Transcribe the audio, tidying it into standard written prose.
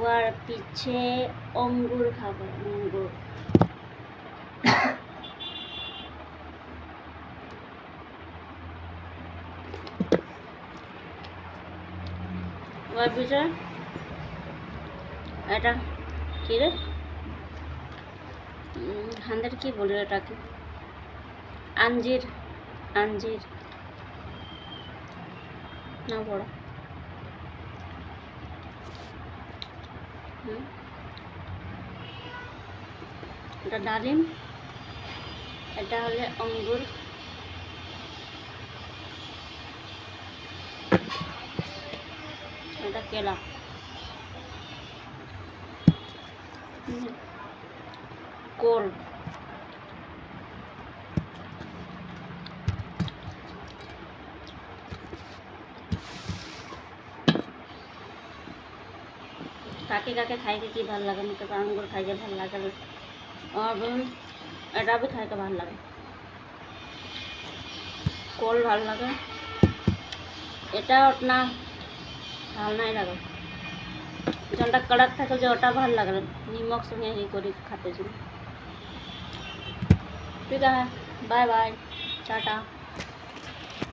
ওর পিছে অঙ্গুর খাবো, অঙ্গুর। ওর পিছে এটা কি রে, হান্দের কি বলে এটাকে, আঞ্জির, আঞ্জির না বড়, এটা ডালিম, এটা হলে অঙ্গুর, এটা কেলা। কোল, কাকে काके खाए की ভাল লাগে, मुझे तो अंगूर खाए ভাল লাগে और এটা भी खाए ভাল লাগে, कोल ভাল লাগে, এটা उतना ভাল নাই লাগে, যেটা কড়ক থাকে যে ওটা ভাল লাগে, নিমক সঙ্গে এই করে খেতে জন্য। ঠিক আছে, বাই বাই, টাটা।